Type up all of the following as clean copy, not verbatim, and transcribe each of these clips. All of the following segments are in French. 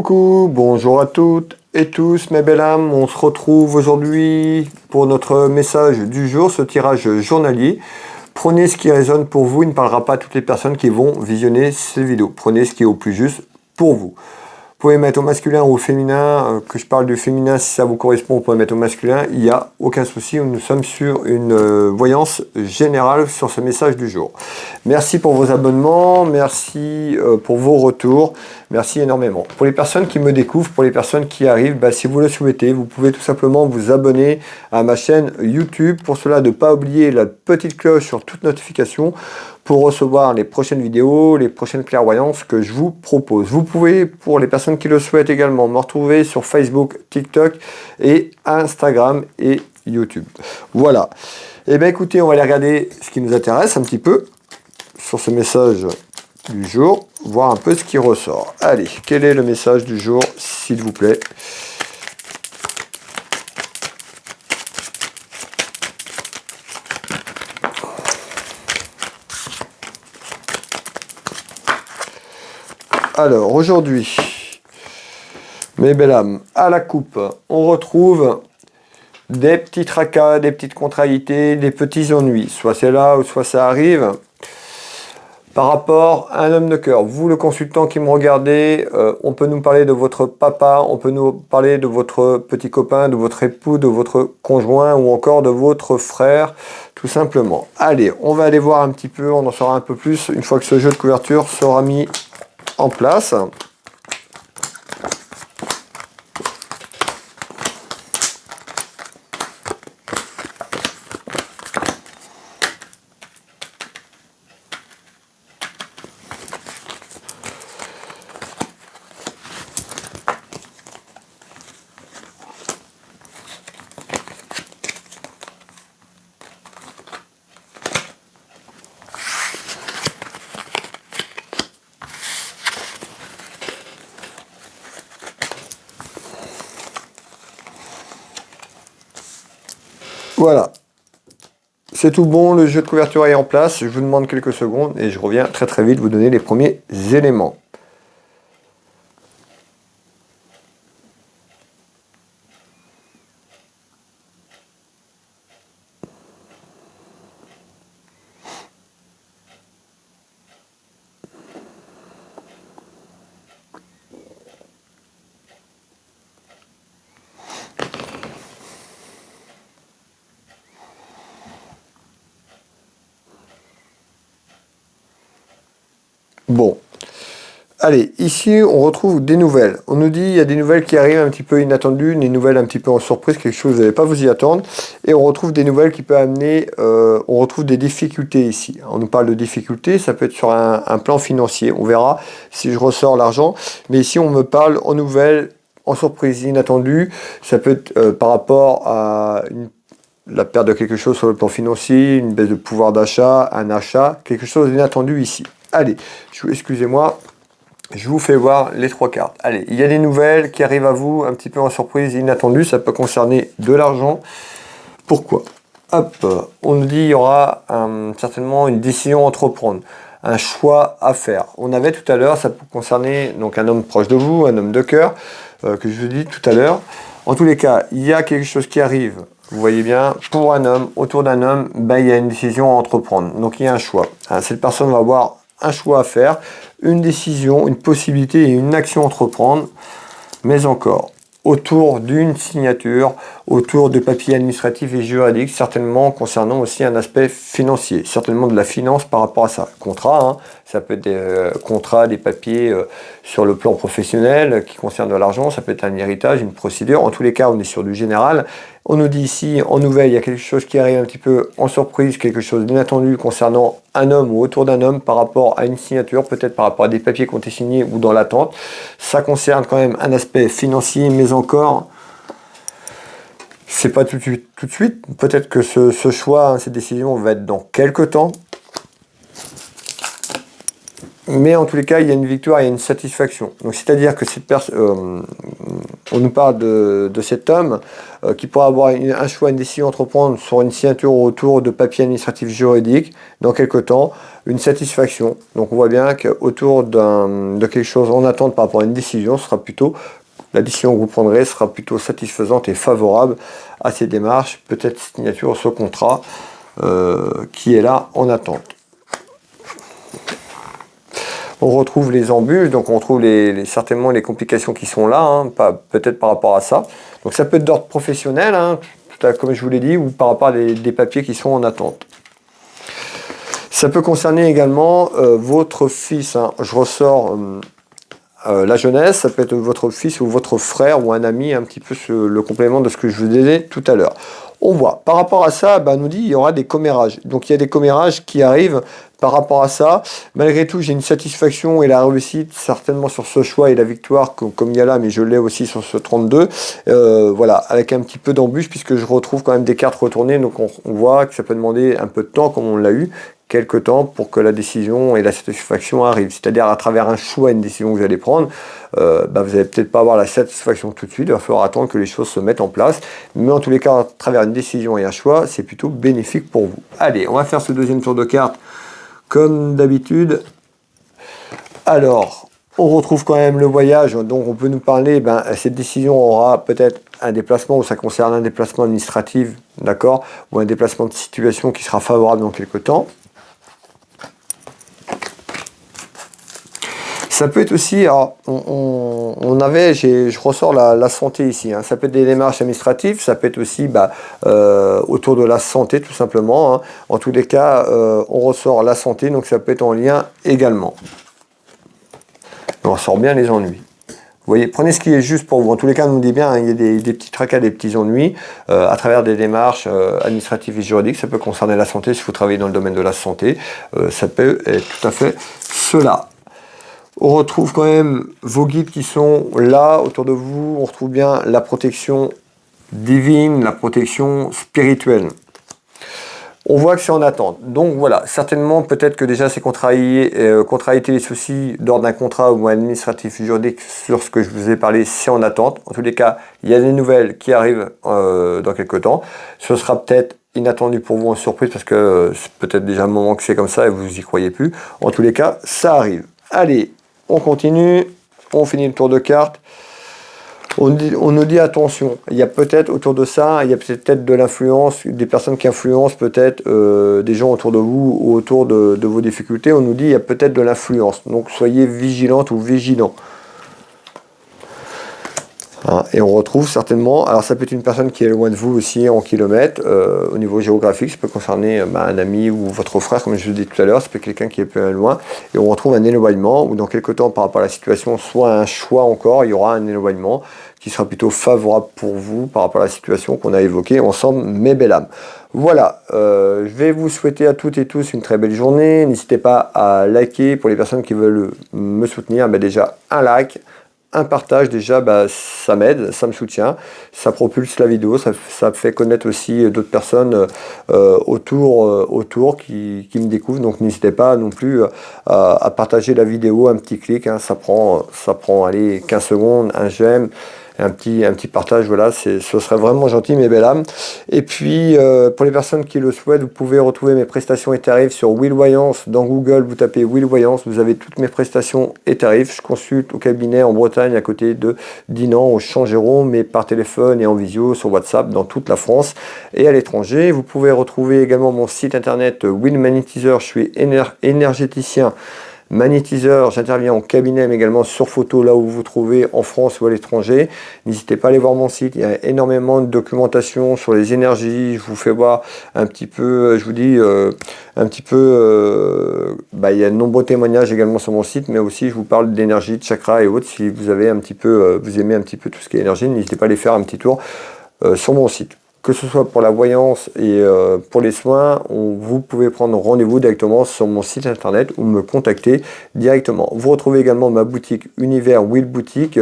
Coucou, bonjour à toutes et tous mes belles âmes, on se retrouve aujourd'hui pour notre message du jour, ce tirage journalier. Prenez ce qui résonne pour vous, il ne parlera pas à toutes les personnes qui vont visionner ces vidéos. Prenez ce qui est au plus juste pour vous. Vous pouvez mettre au masculin ou au féminin, que je parle du féminin si ça vous correspond, vous pouvez mettre au masculin, il n'y a aucun souci, nous sommes sur une voyance générale sur ce message du jour. Merci pour vos abonnements, merci pour vos retours, merci énormément. Pour les personnes qui me découvrent, pour les personnes qui arrivent, si vous le souhaitez, vous pouvez tout simplement vous abonner à ma chaîne YouTube. Pour cela, ne pas oublier la petite cloche sur toute notification pour recevoir les prochaines vidéos, les prochaines clairvoyances que je vous propose. Vous pouvez, pour les personnes qui le souhaitent également, me retrouver sur Facebook, TikTok et Instagram et YouTube. Voilà. Et bien écoutez, on va aller regarder ce qui nous intéresse un petit peu sur ce message du jour, voir un peu ce qui ressort. Allez, quel est le message du jour, s'il vous plaît ? Alors, aujourd'hui, mes belles âmes, à la coupe, on retrouve des petits tracas, des petites contrariétés, des petits ennuis. Soit c'est là ou soit ça arrive. Par rapport à un homme de cœur, vous le consultant qui me regardez, on peut nous parler de votre papa, on peut nous parler de votre petit copain, de votre époux, de votre conjoint ou encore de votre frère, tout simplement. Allez, on va aller voir un petit peu, on en saura un peu plus une fois que ce jeu de couverture sera mis en place. Voilà, c'est tout bon, le jeu de couverture est en place, je vous demande quelques secondes et je reviens très très vite vous donner les premiers éléments. Bon, allez, ici on retrouve des nouvelles. On nous dit il y a des nouvelles qui arrivent un petit peu inattendues, des nouvelles un petit peu en surprise, quelque chose vous n'allez pas vous y attendre. Et on retrouve des nouvelles qui peuvent amener, on retrouve des difficultés ici. On nous parle de difficultés, ça peut être sur un plan financier. On verra si je ressors l'argent. Mais ici on me parle en nouvelles, en surprise inattendue. Ça peut être par rapport à la perte de quelque chose sur le plan financier, une baisse de pouvoir d'achat, un achat, quelque chose d'inattendu ici. Allez, excusez-moi, je vous fais voir les trois cartes. Allez, il y a des nouvelles qui arrivent à vous un petit peu en surprise, inattendue. Ça peut concerner de l'argent. Pourquoi ? Hop, on nous dit qu'il y aura certainement une décision à entreprendre, un choix à faire. On avait tout à l'heure, ça peut concerner donc un homme proche de vous, un homme de cœur, que je vous dis tout à l'heure. En tous les cas, il y a quelque chose qui arrive. Vous voyez bien, pour un homme, autour d'un homme, il y a une décision à entreprendre. Donc il y a un choix. Cette personne va avoir un choix à faire, une décision, une possibilité et une action à entreprendre, mais encore autour d'une signature, autour de papiers administratifs et juridiques, certainement concernant aussi un aspect financier, certainement de la finance par rapport à ça. Contrat, ça peut être des contrats, des papiers sur le plan professionnel qui concernent de l'argent, ça peut être un héritage, une procédure. En tous les cas, on est sur du général. On nous dit ici, en nouvelle, il y a quelque chose qui arrive un petit peu en surprise, quelque chose d'inattendu concernant un homme ou autour d'un homme par rapport à une signature, peut-être par rapport à des papiers qui ont été signés ou dans l'attente. Ça concerne quand même un aspect financier, mais encore, c'est pas tout de suite. Peut-être que ce choix, cette décision va être dans quelques temps. Mais en tous les cas, il y a une victoire, il y a une satisfaction. Donc, c'est-à-dire que cette personne, on nous parle de cet homme qui pourra avoir un choix, une décision à entreprendre sur une signature autour de papiers administratifs juridiques dans quelque temps, une satisfaction. Donc, on voit bien qu'autour de quelque chose en attente par rapport à une décision, la décision que vous prendrez sera plutôt satisfaisante et favorable à ces démarches, peut-être signature sur ce contrat qui est là en attente. On retrouve les embûches, donc on retrouve certainement les complications qui sont là, hein, peut-être par rapport à ça. Donc ça peut être d'ordre professionnel, hein, comme je vous l'ai dit, ou par rapport à des papiers qui sont en attente. Ça peut concerner également votre fils. Hein. Je ressors la jeunesse, ça peut être votre fils ou votre frère ou un ami, un petit peu le complément de ce que je vous disais tout à l'heure. On voit, par rapport à ça, nous dit il y aura des commérages. Donc il y a des commérages qui arrivent par rapport à ça. Malgré tout, j'ai une satisfaction et la réussite certainement sur ce choix et la victoire comme il y a là, mais je l'ai aussi sur ce 32. Voilà, avec un petit peu d'embûche puisque je retrouve quand même des cartes retournées. Donc on voit que ça peut demander un peu de temps comme on l'a eu. Quelques temps pour que la décision et la satisfaction arrivent. C'est-à-dire à travers un choix, une décision que vous allez prendre, vous n'allez peut-être pas avoir la satisfaction tout de suite, il va falloir attendre que les choses se mettent en place. Mais en tous les cas, à travers une décision et un choix, c'est plutôt bénéfique pour vous. Allez, on va faire ce deuxième tour de carte comme d'habitude. Alors, on retrouve quand même le voyage, donc on peut nous parler, cette décision aura peut-être un déplacement où ça concerne un déplacement administratif, d'accord, ou un déplacement de situation qui sera favorable dans quelques temps. Ça peut être aussi, alors, je ressors la santé ici, hein. Ça peut être des démarches administratives, ça peut être aussi autour de la santé tout simplement. Hein. En tous les cas, on ressort la santé, donc ça peut être en lien également. On ressort bien les ennuis. Vous voyez, prenez ce qui est juste pour vous. En tous les cas, on nous dit bien, hein, il y a des petits tracas, des petits ennuis à travers des démarches administratives et juridiques. Ça peut concerner la santé, si vous travaillez dans le domaine de la santé. Ça peut être tout à fait cela. On retrouve quand même vos guides qui sont là autour de vous. On retrouve bien la protection divine, la protection spirituelle. On voit que c'est en attente. Donc voilà, certainement peut-être que déjà c'est contrariété les soucis d'ordre d'un contrat ou administratif juridique sur ce que je vous ai parlé, c'est en attente. En tous les cas, il y a des nouvelles qui arrivent dans quelques temps. Ce sera peut-être inattendu pour vous en surprise parce que c'est peut-être déjà un moment que c'est comme ça et vous n'y croyez plus. En tous les cas, ça arrive. Allez, on continue, on finit le tour de carte. On nous dit attention, il y a peut-être autour de ça, il y a peut-être de l'influence, des personnes qui influencent peut-être des gens autour de vous ou autour de vos difficultés. On nous dit il y a peut-être de l'influence, donc soyez vigilante ou vigilant. Hein, et on retrouve certainement, alors ça peut être une personne qui est loin de vous aussi en kilomètres, au niveau géographique, ça peut concerner un ami ou votre frère, comme je vous l'ai dit tout à l'heure, ça peut être quelqu'un qui est peu loin, et on retrouve un éloignement, ou dans quelques temps par rapport à la situation, soit un choix encore, il y aura un éloignement qui sera plutôt favorable pour vous par rapport à la situation qu'on a évoquée ensemble, mes belles âmes. Voilà, je vais vous souhaiter à toutes et tous une très belle journée, n'hésitez pas à liker pour les personnes qui veulent me soutenir, déjà un like, un partage déjà, ça m'aide, ça me soutient, ça propulse la vidéo, ça fait connaître aussi d'autres personnes autour qui me découvrent. Donc n'hésitez pas non plus à partager la vidéo, un petit clic, hein, ça prend allez, 15 secondes, un j'aime, un petit partage, voilà, ce serait vraiment gentil, mes belles âmes. Et puis, pour les personnes qui le souhaitent, vous pouvez retrouver mes prestations et tarifs sur Will Voyance. Dans Google, vous tapez Will Voyance, vous avez toutes mes prestations et tarifs. Je consulte au cabinet en Bretagne, à côté de Dinan, au Champ Jérôme, mais par téléphone et en visio, sur WhatsApp, dans toute la France et à l'étranger. Vous pouvez retrouver également mon site internet Will Magnétiseur. Je suis énergéticien. Magnétiseur, j'interviens en cabinet, mais également sur photo, là où vous vous trouvez, en France ou à l'étranger. N'hésitez pas à aller voir mon site, il y a énormément de documentation sur les énergies, je vous fais voir un petit peu, je vous dis, il y a de nombreux témoignages également sur mon site, mais aussi je vous parle d'énergie, de chakra et autres. Si vous avez vous aimez un petit peu tout ce qui est énergie, n'hésitez pas à aller faire un petit tour sur mon site. Que ce soit pour la voyance et pour les soins, vous pouvez prendre rendez-vous directement sur mon site internet ou me contacter directement. Vous retrouvez également ma boutique Univers Will Boutique,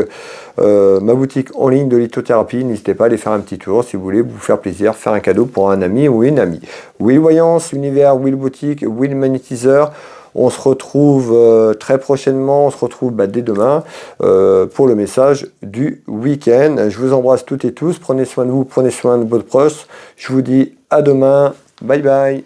ma boutique en ligne de lithothérapie. N'hésitez pas à aller faire un petit tour si vous voulez vous faire plaisir, faire un cadeau pour un ami ou une amie. Will Voyance, Univers Will Boutique, Will Magnétiseur. On se retrouve très prochainement, on se retrouve dès demain pour le message du week-end. Je vous embrasse toutes et tous, prenez soin de vous, prenez soin de votre proche. Je vous dis à demain, bye bye.